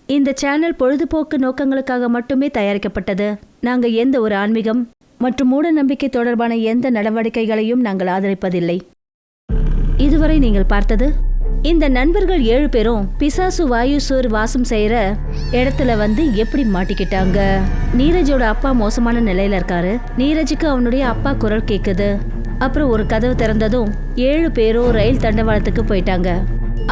இந்த சேனல் பொழுதுபோக்கு நோக்கங்களுக்காக மட்டுமே தயாரிக்கப்பட்டது. நாங்க எந்த ஒரு ஆன்மீகம் மற்றும் மூட நம்பிக்கை தொடர்பான எந்த நடவடிக்கைகளையும் நாங்கள் ஆதரிப்பதில்லை. இதுவரை நீங்கள் பார்த்தது, இந்த நண்பர்கள் 7 பேரும் பிசாசு வாயுசூர் வாசம் செய்யற இடத்துல எப்படி மாட்டிக்கிட்டாங்க. நீரஜோட அப்பா மோசமான நிலையில இருக்காரு. நீரஜுக்கு அவனுடைய அப்பா குரல் கேக்குது. அப்புறம் ஒரு கதவு திறந்ததும் 7 பேரும் ரயில் தண்டவாளத்துக்கு போயிட்டாங்க.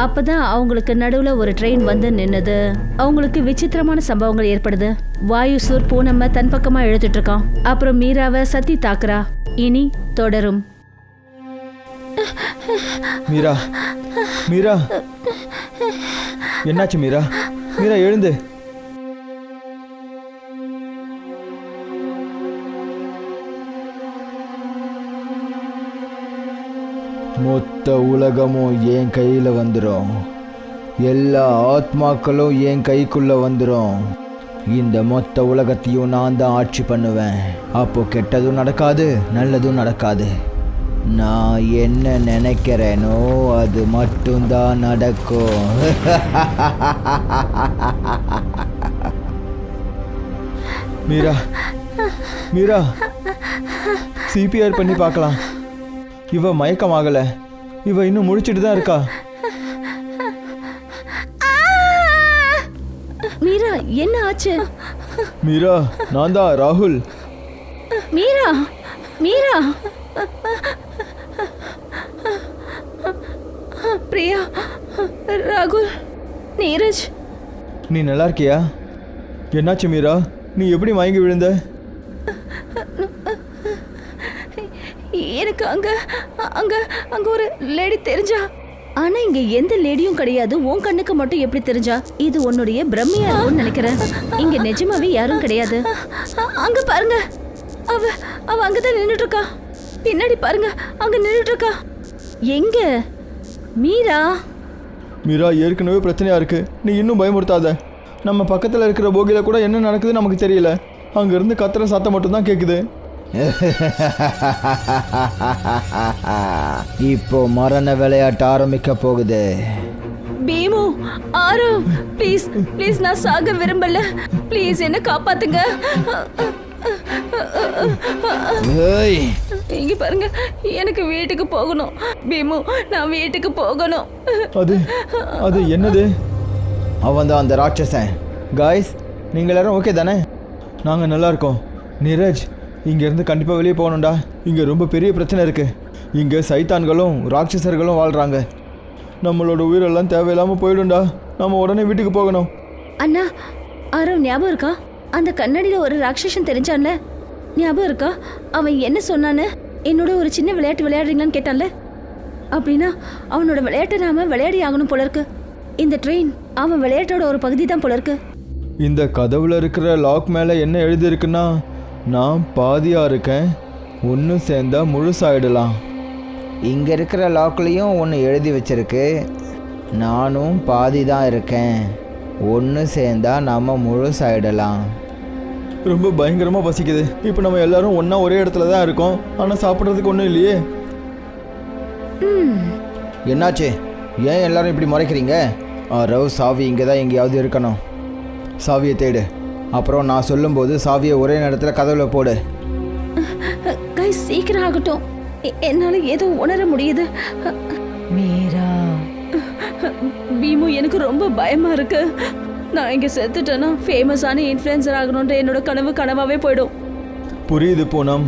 அப்பதான் அவங்களுக்கு நடுவுல ஒரு ட்ரெயின் நின்னுது. அவங்களுக்கு விசித்திரமான சம்பவங்கள் ஏற்படுது. வாயுசூர் பூனம்ம தன் பக்கமா இழுத்துட்டு இருக்கான். அப்புறம் மீராவை சத்தி தாக்குறா. இனி தொடரும். மீரா, மீரா, என்னாச்சு மீரா? மீரா எழுந்து. மொத்த உலகமும் என் கையில் வந்துடும். எல்லா ஆத்மாக்களும் என் கைக்குள்ள வந்துடும். இந்த மொத்த உலகத்தையும் நான் தான் ஆட்சி பண்ணுவேன். அப்போ கெட்டதும் நடக்காது, நல்லதும் நடக்காது. நான் என்ன நினைக்கிறேனோ அது மட்டும்தான் நடக்கும். மீரா, மீரா, சிபிஆர் பண்ணி பார்க்கலாம். இவ மயக்கமாகல. இவ இன்னும் முழிச்சிட்டு தான் இருக்கா. மீரா, என்ன ஆச்சு? மீரா, நான் தான் ராகுல். மீரா, மீரா, பிரியா, ராகுல், நீரஜ். நீ நல்லா இருக்கியா? என்னாச்சு மீரா? நீ எப்படி மயங்கி விழுந்த? எனக்கு அங்க அங்க அங்க ஒரு லேடி தெரிஞ்சா. ஆனா இங்க எந்த லேடியும் கிடையாது. உன் கண்ணுக்கு மட்டும் எப்படி தெரிஞ்சா? இது உன்னுடைய பிரம்மையா இருக்கும்னு நினைக்கிறேன். இங்க நிஜமாவே யாரும் கிடையாது. அங்க பாருங்க, அவ அவ அங்கதான் நின்றுட்டு இருக்கா. பின்னாடி பாருங்க, அங்க நின்றுட்டு இருக்கா. எங்க? மீரா, மீரா, ஏற்கனவே பிரச்சனையா இருக்கு. நீ இன்னும் பயமுறுத்தாத. நம்ம பக்கத்தில் இருக்கிற போகியில கூட என்ன நடக்குது நமக்கு தெரியல. அங்கிருந்து கத்துற சத்தம் மட்டும்தான் கேட்குது. இப்போ மரண விளையாட்டு ஆரம்பிக்க போகுது. பீமு, ஆரு, ப்ளீஸ் ப்ளீஸ், நான் சாக விரும்பல. ப்ளீஸ் என்ன காப்பாத்துங்க. இங்க பாருங்க, எனக்கு வீட்டுக்கு போகணும். பீமு, நான் வீட்டுக்கு போகணும். அது அது என்னது? அவன் தான் அந்த ராட்சசன். காய்ஸ், நீங்கள் எல்லாரும் ஓகே தானே? நாங்கள் நல்லா இருக்கோம். நீரஜ், இங்கேருந்து கண்டிப்பாக வெளியே போகணும்டா. இங்கே ரொம்ப பெரிய பிரச்சனை இருக்குது. இங்கே சைத்தான்களும் ராட்சசர்களும் வாழ்கிறாங்க. நம்மளோட உயிரெல்லாம் தேவையில்லாமல் போயிடும்டா. நம்ம உடனே வீட்டுக்கு போகணும். அண்ணா, ஆரவ் ஞாபகம் இருக்கா? அந்த கண்ணாடியில் ஒரு ராட்சசன் தெரிஞ்சான்ல, ஞாபகம் இருக்கா? அவன் என்ன சொன்னான்னு? என்னோட ஒரு சின்ன விளையாட்டு விளையாடுறீங்களான்னு கேட்டான்ல. அப்படின்னா அவனோட விளையாட்டை நாம விளையாடி ஆகணும் போல இருக்கு. இந்த ட்ரெயின் அவன் விளையாட்டோட ஒரு பகுதி தான் போல இருக்கு. இந்த கதவுல இருக்கிற லாக் மேலே என்ன எழுதியிருக்குன்னா, நான் பாதியாக இருக்கேன், ஒன்று சேர்ந்தா முழுசாயிடலாம். இங்கே இருக்கிற லாக்லேயும் ஒன்று எழுதி வச்சிருக்கு, நானும் பாதி தான் இருக்கேன், ஒன்று சேர்ந்தா நம்ம முழுசாயிடலாம். ரொம்ப பயங்கரமாக பசிக்குது. இப்போ நம்ம எல்லாரும் ஒன்றா ஒரே இடத்துல தான் இருக்கோம். ஆனால் சாப்பிட்றதுக்கு ஒன்றும் இல்லையே. என்னாச்சு? ஏன் எல்லாரும் இப்படி முறைக்கிறீங்க? ரவ், சாவி இங்கே தான் எங்கேயாவது இருக்கணும். சாவியை தேடு. அப்புறம் நான் சொல்லும்போது சாவியை ஒரே நேரத்தில் கதவுல போடு. கை சீக்கிரம் ஆகட்டும், என்னால் ஏதோ உணர முடியுது. மீரா, பீமு, எனக்கு ரொம்ப பயமா இருக்கு. நான் இங்கே செத்துட்டேன்னா ஃபேமஸான இன்ஃப்ளூயன்சர் ஆகணுன்ற என்னோட கனவு கனவாகவே போயிடும். புரியுது பூனம்,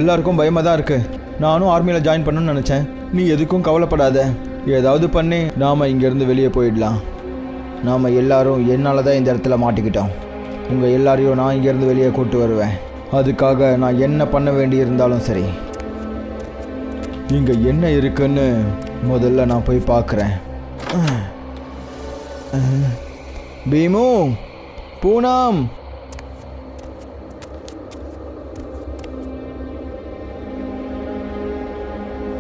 எல்லாருக்கும் பயமாக தான் இருக்குது. நானும் ஆர்மியில் ஜாயின் பண்ணணும்னு நினச்சேன். நீ எதுக்கும் கவலைப்படாத. ஏதாவது பண்ணி நாம் இங்கேருந்து வெளியே போயிடலாம். நாம் எல்லாரும் என்னால் தான் இந்த இடத்துல மாட்டிக்கிட்டோம். உங்கள் எல்லாரையும் நான் இங்கேருந்து வெளியே கூட்டு வருவேன். அதுக்காக நான் என்ன பண்ண வேண்டி இருந்தாலும் சரி. இங்கே என்ன இருக்குன்னு முதல்ல நான் போய் பார்க்குறேன். பீமு, பூனம்,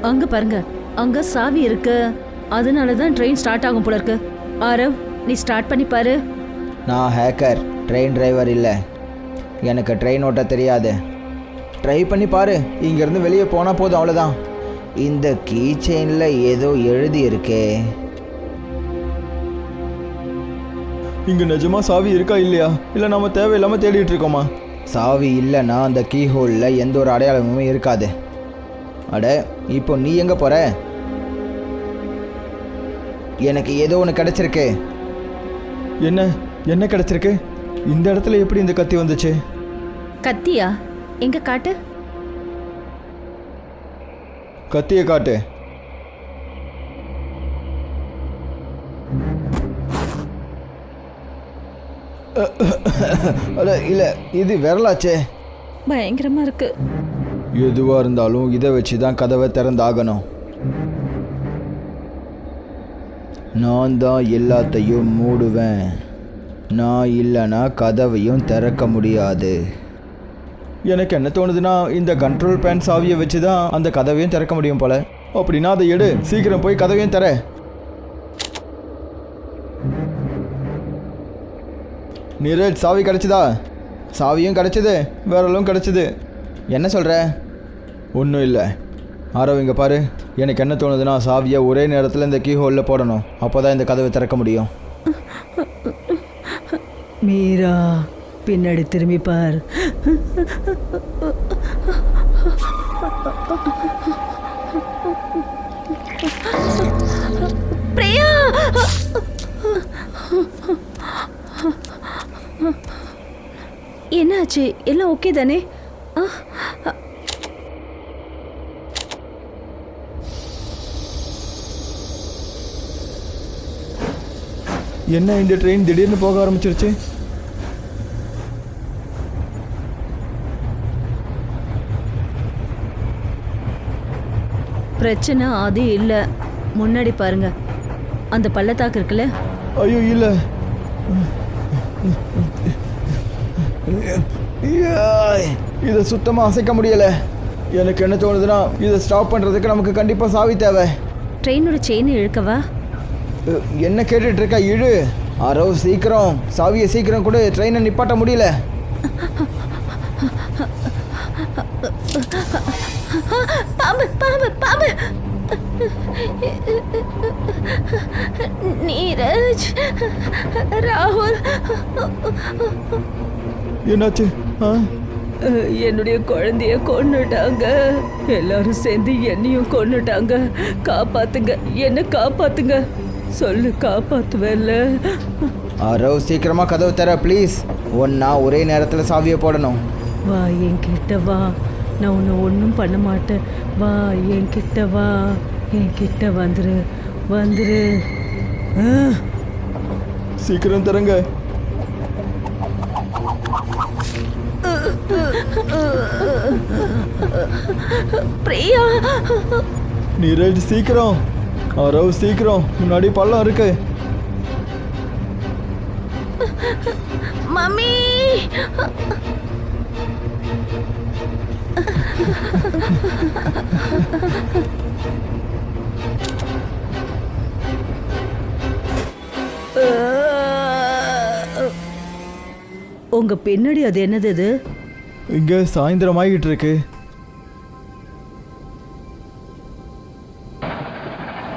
அங்க பாருங்க, அங்க சாவி இருக்கு. அதனாலதான் ட்ரெயின் ஸ்டார்ட் ஆகும் போல இருக்கு. ஆரவ், நீ ஸ்டார்ட் பண்ணி பாரு. நான் ஹேக்கர், ட்ரெயின் டிரைவர் இல்லை. எனக்கு ட்ரெயின் ஓட்ட தெரியாது. ட்ரை பண்ணி பாரு. இங்கேருந்து வெளியே போனால் போதும், அவ்வளோதான். இந்த கீ செயினில் ஏதோ எழுதி இருக்கே. இங்கே நிஜமா சாவி இருக்கா இல்லையா, இல்லை நம்ம தேவையில்லாமல் தேடிட்டு இருக்கோமா? சாவி இல்லைன்னா அந்த கீ ஹோலில் எந்த ஒரு அடையாளமுமே இருக்காது. அட, இப்போ நீ எங்கே போகிற? எனக்கு ஏதோ ஒன்று கிடச்சிருக்கு. என்ன என்ன கிடச்சிருக்கு? இந்த இடத்துல எப்படி இந்த கத்தி வந்துச்சு? கத்தியா? எங்க காட்டு. கத்தியை காட்டு. அட இல்லை, இது விரலாச்சே. பயங்கரமா இருக்கு. எதுவாக இருந்தாலும் இதை வச்சு தான் கதவை திறந்தாகணும். நான் தான் எல்லாத்தையும் மூடுவேன். நான் இல்லைன்னா கதவையும் திறக்க முடியாது. எனக்கு என்ன தோணுதுன்னா, இந்த கண்ட்ரோல் பேன் சாவியை வச்சு தான் அந்த கதவையும் திறக்க முடியும் போல. அப்படின்னா அதை எடு, சீக்கிரம் போய் கதவையும் தர. நீரஜ், சாவி கிடச்சிதா? சாவியும் கிடச்சிது, விரலும் கிடச்சிது. என்ன சொல்கிற? ஒன்றும் இல்லை. ஆரவ், இங்கே பாரு. எனக்கு என்ன தோணுதுன்னா, சாவியை ஒரே நேரத்தில் இந்த கீ ஹோலில் போடணும். அப்போ தான் இந்த கதவை திறக்க முடியும். மீரா, பின்னாடி திரும்பி பார். பிரியா! என்னாச்சு? எல்லாம் ஓகே தானே? என்ன இந்த ட்ரெயின் திடீர்னு போக ஆரம்பிச்சிருச்சு? பிரச்சனை அது இல்லை. முன்னாடி பாருங்க, அந்த பள்ளத்தாக்கு இருக்குல்ல. ஐயோ இல்லை, இதை சுத்தமாக அசைக்க முடியலை. எனக்கு என்ன தோணுதுன்னா, இதை ஸ்டாப் பண்ணுறதுக்கு நமக்கு கண்டிப்பாக சாவி தேவை. ட்ரெயினோட செயின் இழுக்கவா? என்ன கேட்டுட்டு இருக்கா? இழு. ஆரோ, சீக்கிரம் சாவியை சீக்கிரம் கூட, ட்ரெயினை நிப்பாட்ட முடியல. பாம்பு பாம்பு பாம்பு! நீரஜ், ராகுல், என்னாச்சு? என்னுடைய குழந்தைய கொன்னுட்டாங்க. எல்லாரும் சேர்ந்து என்னையும் கொன்னுட்டாங்க. காப்பாத்துங்க, என்ன காப்பாத்துங்க. சொல்லு, காப்பாத்துவேல்ல? ஆரோ, சீக்கிரமாக கதவு தர ப்ளீஸ். ஒன்றா ஒரே நேரத்தில் சாவியை போடணும். வா, என்கிட்ட வா. நான் உன்னை ஒன்றும் பண்ண மாட்டேன். வா, என்கிட்ட வா. என்கிட்ட வந்துரு, வந்துரு. சீக்கிரம் தரங்க. பிரியா! நீரஜ், சீக்கிரம். ஆரோ, சீக்கிரம், முன்னாடி பள்ளம் இருக்கு. மம்மி! உங்க பின்னாடி அது என்னது? இது இங்கே சாயந்தரம் ஆகிட்டு இருக்கு.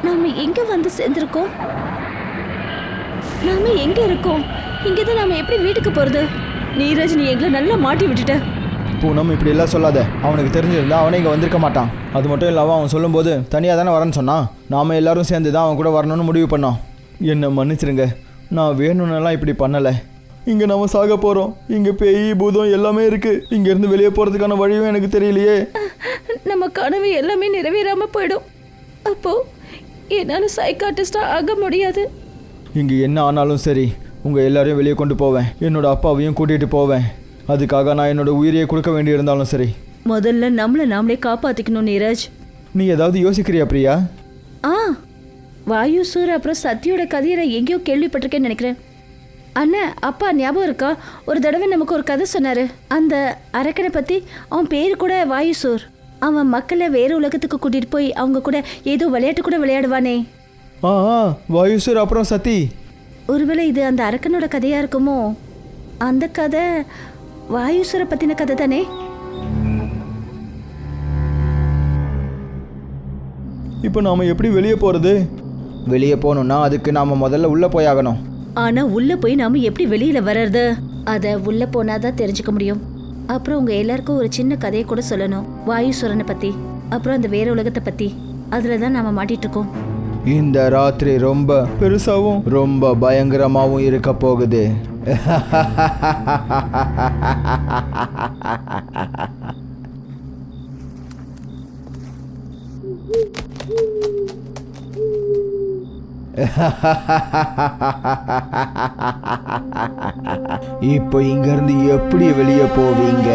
நாம எங்க வந்து சேர்ந்திருக்கோம்? நாம எங்க இருக்கோம்? இங்கதான் நாம எப்படி வீட்டுக்கு போறது? நீரஜ், நீ எங்களை நல்லா மாட்டி விட்டுட்ட. பூனம், இப்படி எல்லாம் சொல்லாத. அவனுக்கு தெரிஞ்சிருந்தா அவனே இங்கே வந்திருக்க மாட்டான். அது மட்டும் இல்லாமல் அவன் சொல்லும்போது தனியாக தானே வரேன்னு சொன்னான். நாம் எல்லாரும் சேர்ந்து தான் அவன் கூட வரணும்னு முடிவு பண்ணோம். என்னை மன்னிச்சிருங்க, நான் வேணும்னெல்லாம் இப்படி பண்ணலை. இங்கே நம்ம சாக போகிறோம். இங்கே பேய் பூதம் எல்லாமே இருக்குது. இங்கேருந்து வெளியே போகிறதுக்கான வழியும் எனக்கு தெரியலையே. நம்ம கனவு எல்லாமே நிறைவேறாம போயிடும். அப்போ என்னால் சைக்காட்டிஸ்டாக ஆக முடியாது. இங்கே என்ன ஆனாலும் சரி, உங்கள் எல்லாரையும் வெளியே கொண்டு போவேன். என்னோடய அப்பாவையும் கூட்டிகிட்டு போவேன். அதுக்காக நான் என்னோட உயிரையே கொடுக்க வேண்டியிருந்தாலும் சரி. முதல்ல நம்மளை நாமளே காப்பாற்றிக்கணும் நீரஜ். நீ ஏதாவது யோசிக்கிறியா பிரியா? வாயுசூர் அப்புறம் சத்தியோட கதையை நான் எங்கேயோ கேள்விப்பட்டிருக்கேன்னு நினைக்கிறேன். அண்ணா, அப்பா ஞாபகம் இருக்கா? ஒரு தடவை நமக்கு ஒரு கதை சொன்னார். அந்த அரக்கனை பற்றி. அவன் பேர் கூட வாயுசூர். அவன் மக்களை வேறு உலகத்துக்கு கூட்டிகிட்டு போய் அவங்க கூட ஏதோ விளையாட்டு கூட விளையாடுவானே. வாயுசூர் அப்புறம் சத்தி. ஒருவேளை இது அந்த அரக்கனோட கதையாக இருக்குமோ? அந்த கதை வாயுசூரை பற்றின கதை தானே? இப்போ நாம் எப்படி வெளியே போகிறது? வெளியே போகணுன்னா அதுக்கு நாம் முதல்ல உள்ளே போயாகணும். ஆனா உள்ள போய் நாம எப்படி வெளியில வர்றது? அத உள்ள போனாதான் தெரிஞ்சுக்க முடியும். அப்புறம் உங்க எல்லாருக்கும் ஒரு சின்ன கதையை கூட சொல்லணும். வாயுசுரனை பத்தி, அப்புறம் அந்த வேற உலகத்தை பத்தி. அதுலதான் நாம மாட்டிட்டு இருக்கோம். இந்த ராத்திரி ரொம்ப பெருசாவும் ரொம்ப பயங்கரமாகவும் இருக்க போகுது. இப்போ இங்கிருந்து எப்படி வெளியே போவீங்க?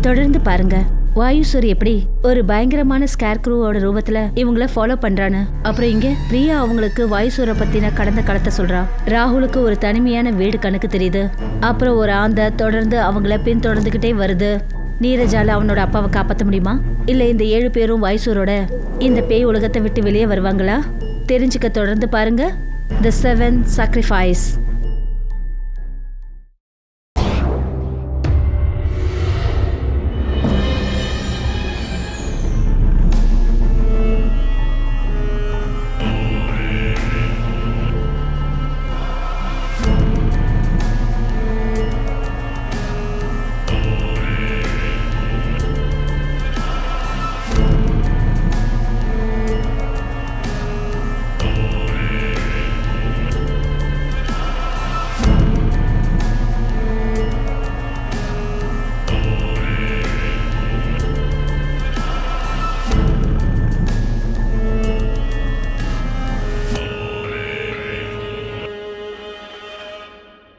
தொடர்ந்து பாருங்க வாயுசூர் எப்படி ஒரு பயங்கரமான ஸ்கேர்க்ரூவோட ரூபத்துல இவங்கள ஃபாலோ பண்றான்னு. அப்புறம் இங்க பிரியா அவங்களுக்கு வாயுசூரை பத்தின கடந்த காலத்தை சொல்றா. ராகுலுக்கு ஒரு தனிமையான வீடு கணக்கு தெரியுது. அப்புறம் ஒரு ஆந்தை தொடர்ந்து அவங்கள பின்தொடர்ந்துகிட்டே வருது. நீரஜால அவனோட அப்பாவை காப்பாற்ற முடியுமா? இல்ல இந்த 7 பேரும் வாயுசூரோட இந்த பேய் உலகத்தை விட்டு வெளியே வருவாங்களா? தெரிஞ்சுக்க தொடர்ந்து பாருங்க தி 7 Sacrifice.